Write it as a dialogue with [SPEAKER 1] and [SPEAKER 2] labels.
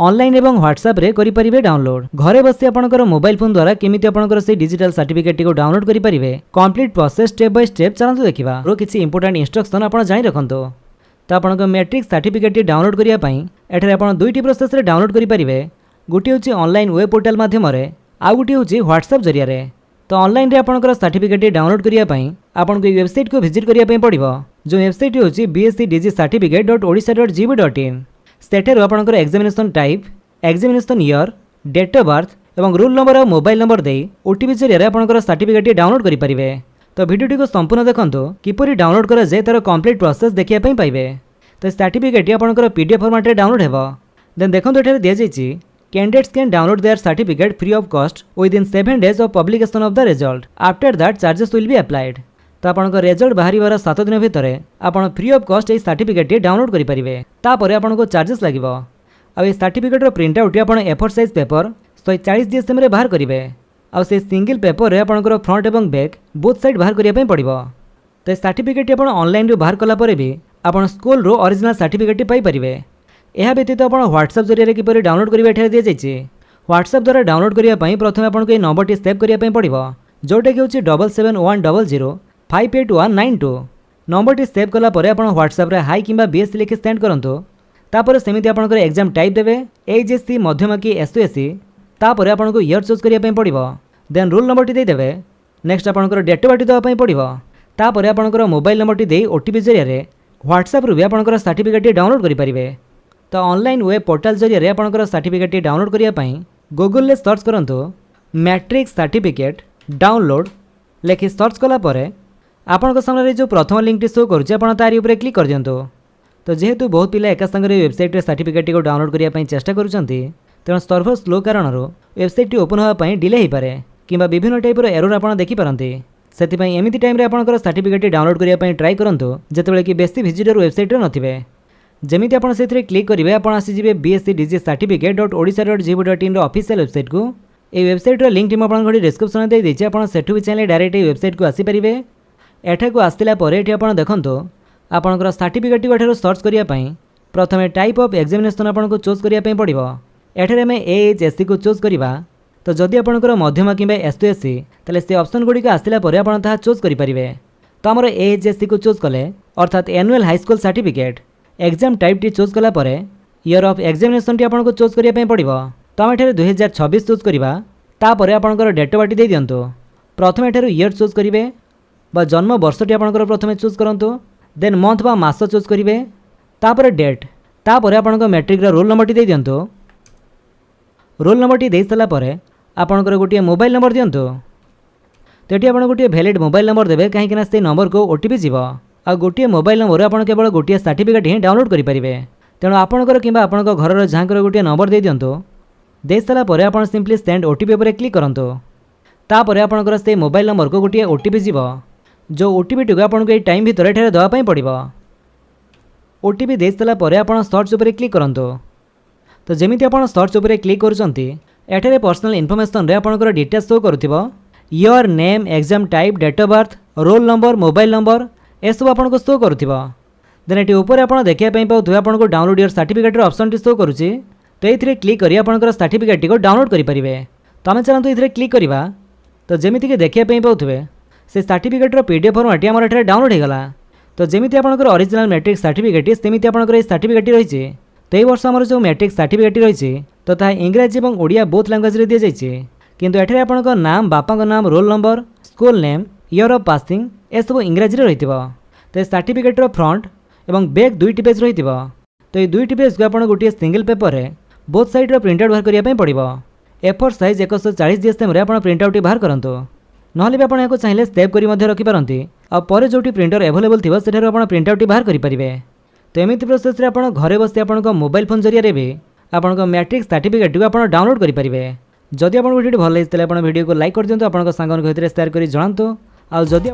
[SPEAKER 1] Online एवं WhatsApp रे करि परिबे डाउनलोड। घरे बसी आपनकर मोबाइल फोन द्वारा केमिति आपनकर से डिजिटल सर्टिफिकेट को डाउनलोड करि परिबे complete process step by step चलंतु देखिबा। रो किछि इंपोर्टेंट इंस्ट्रक्शन आपन जानि रखंतो। तो आपनकर मैट्रिक सर्टिफिकेट डाउनलोड करिया पई एठरे आपन दुईटी प्रोसेस रे डाउनलोड करि परिबे। गुटी होछि ऑनलाइन वेब पोर्टल माध्यम रे आ गुटी होछि व्हाट्सएप जरिया रे। तो ऑनलाइन रे आपनकर सर्टिफिकेट डाउनलोड करिया पई आपनको वेबसाइट को विजिट करिया पई पड़िबो। जो वेबसाइट होछि bscdgcertificate.odisha.gov.in। सेठेरु आपनकर examination type, examination year, date of birth एवं रोल नंबर और मोबाइल नंबर दे ओटीपी जरिया आपनकर सर्टिफिकेट डाउनलोड करि परिबे। तो वीडियोटी को संपूर्ण देखंतु किपरि डाउनलोड करा जाय तार कंप्लीट प्रोसेस देखिया पई पाइबे। तो सर्टिफिकेट आपनकर पीडीएफ फॉर्मेट रे डाउनलोड हेबो। देन देखंतु एठारे दिया जायछि candidates can download their certificate free of cost within 7 days of publication of the result. After that charges will be applied. तो आपनकर रिजल्ट बाहर 7 दिन भितर आपन फ्री ऑफ कॉस्ट ए सर्टिफिकेट डाउनलोड करि परिबे। तापरे आपनको चार्जेस लागिवो। आ ए सर्टिफिकेट रो प्रिंट आउट आपन A4 साइज पेपर 140 DSM रे बाहर करिवे। आ से सिंगल पेपर रे आपनकर फ्रंट एवं बैक बोथ साइड बाहर करिया पई पड़िबो। तो सर्टिफिकेट आपन ऑनलाइन रो बाहर कला परे भी आपन स्कूल रो ओरिजिनल सर्टिफिकेट पाई परिबे। एहा व्यतीत आपन व्हाट्सएप जरिया रे किपरि डाउनलोड करिवे एठा दिया जायछि। व्हाट्सएप द्वारा डाउनलोड करिया पई प्रथमे आपनको ए नंबर टी सेव करिया पई पड़िबो, जोटा कि होछि 7710058192। नंबर टी सेव कला परे आपन व्हाट्सएप रे हाई किंबा बीएससी लिखि सेंड करंतु। तापर सेमिति आपनकर एग्जाम टाइप देबे एचएससी मध्यमा की एसओएससी। तापर आपनको ईयर चूज करिया पई पड़िबो। देन रोल नंबर टी दे देबे। नेक्स्ट आपनकर डेट ऑफ बर्थ देबा पई पड़िबो। तापर आपनकर मोबाइल नंबर टी देई ओटीपी जरिया रे व्हाट्सएप रू भी आपनकर सर्टिफिकेट डाउनलोड करि परिबे। तो ऑनलाइन वेब पोर्टल जरिया रे आपनकर सर्टिफिकेट डाउनलोड करिया पई गूगल ले सर्च करंतु मैट्रिक सर्टिफिकेट डाउनलोड लेखि सर्च कला परे आपन सामने जो प्रथम लिंक टी शो करुचे आपन तारी ऊपर क्लिक कर दियंतु। तो जेहेतु बहुत पिला एका संगे वेबसाइट रे सर्टिफिकेट को डाउनलोड करिया पई चेष्टा करूचंती, तेणु सर्वर स्लो कारण वेबसाइट टी ओपन होगा पई डिले हो पारे किंबा विभिन्न टाइप रो एरर आपन देखि पारंती। सेति पई एमिति टाइम रे आपनकर सर्टिफिकेट डाउनलोड करिया पई ट्राई करंतु जेतेबेले कि बेसी विजिटर वेबसाइट रे नथिबे। जेमिति आपन सेथिरे क्लिक करिवे आपन आसी जिवे bscdgcertificate.odisha.gov.in रो ऑफिशियल वेबसाइट को। ए वेबसाइट रो लिंक टी म आपन घडी डिस्क्रिप्शन दे देछि। आपन सेठु भी चाहे डायरेक्ट ए वेबसाइट को आसी परिबे। एठा को आस्तिला परे एठी आपन देखंतु आपनकर सर्टिफिकेट को एठारो सर्च करिया पई प्रथमे टाइप ऑफ एग्जामिनेशन आपन को चूज करिया पई पड़िबो। एठारे में एएचएससी को चूज करिबा। तो जदि आपनकर मध्यमा किंबा एसओएससी तले से ऑप्शन गुडी का आस्तिला परे आपन ता चूज करि परिबे। तो हमर एएचएससी को चूज कले अर्थात annual high school certificate exam type T choose कला परे ईयर ऑफ एग्जामिनेशन टी आपन को चूज करिया पई पड़िबो। तो हम एठारे 2026 चूज करिबा। तापर आपनकर डेट ऑफ बर्थ दे दियंतु। प्रथमे एठारो ईयर चूज करिवे बा जन्म वर्षटी आपनकर प्रथमे चूज करंतु। देन मंथ बा मास चूज करिवे। तापर डेट। तापर आपनकर मैट्रिक रो रोल नंबर टी दे दियंतु। रोल नंबर टी दे सला परे आपनकर गोटिए मोबाइल नंबर दियंतु। तो एठी आपन गोटिए वैलिड मोबाइल नंबर देबे काहे कि ना से नंबर को ओटीपी जीवो। आ गोटिए मोबाइल नंबर आपन केवल गोटिए सर्टिफिकेट ही डाउनलोड करि परिबे। तेणु आपनकर किंबा आपनकर घरर जाहांकर गोटिए नंबर दे दियंतु। दे सारा परे आपन सिंपली सेंड ओटीपी पर क्लिक करंतु। तापर आपनकर से मोबाइल नंबर को गोटिए ओटीपी जीवो, जो ओटीपी टिक आपन को ए टाइम भितर एठारे दवा पई पड़िबो। ओटीपी दे सारा परे आपन सर्च ऊपर क्लिक करंतु। तो जेमिति आपन सर्च ऊपर क्लिक करूचंती एठारे पर्सनल इन्फॉर्मेशन रे आपनकर डिटेल्स शो करूथिबो। Your name, exam type, date of birth, roll number, mobile number ए सब आपन को शो करूथिबो। देन एटी ऊपर आपन देखिया पई पाउथुबे आपन को डाउनलोड योर सर्टिफिकेट रो ऑप्शन टी शो करूची। तो ये क्लिक करी आपनकर सर्टिफिकेट को डाउनलोड करि परिबे। तो आमे चलंतु इथरे क्लिक करिबा। तो जेमिति के देखिया पई पाउथुबे से सर्टिफिकेट रो पीडीएफ फॉर्मेट हमर एठारे डाउनलोड हे गला। तो जेमिति आपनकर ओरिजिनल मैट्रिक सर्टिफिकेट सेमिति आपनकर ए सर्टिफिकेट रहिछि। तो ए वर्ष हमर जो मैट्रिक सर्टिफिकेट रहिछि तो ता इंग्लिश एवं ओडिया बोथ लैंग्वेज रे दिया जाइछि। किंतु एठारे आपनकर नाम, बापा का नाम, roll number, school name, year of passing ए सब इंग्लिश रे रहितिबो। तो सर्टिफिकेट रो फ्रंट एवं बैक दुईटी पेज रहितिबो। तो ए दुईटी पेज को आपन गोटिए सिंगल पेपर रे बोथ साइड रो प्रिंट आउट बाहर करिया पई पड़िबो। A4 साइज 140 DSM रे आपन प्रिंट आउट बाहर करंतु। नहले भी आपन एको चाहिले सेव करी मध्ये रखि पारंती। आ परे जोटी प्रिंटर अवेलेबल थिबो सेठारो आपन प्रिंट आउट बाहर करि परिबे। तो एमिति प्रोसेस रे आपन घरे बसि आपन को मोबाइल फोन जरिया रे भी आपन को मैट्रिक सर्टिफिकेट को आपन डाउनलोड करि परिबे। जदि आपन वीडियो भल लागितले आपन वीडियो को लाइक कर दियंतु, आपन को संगन को हितरे शेयर करी जणांतु। आ जदि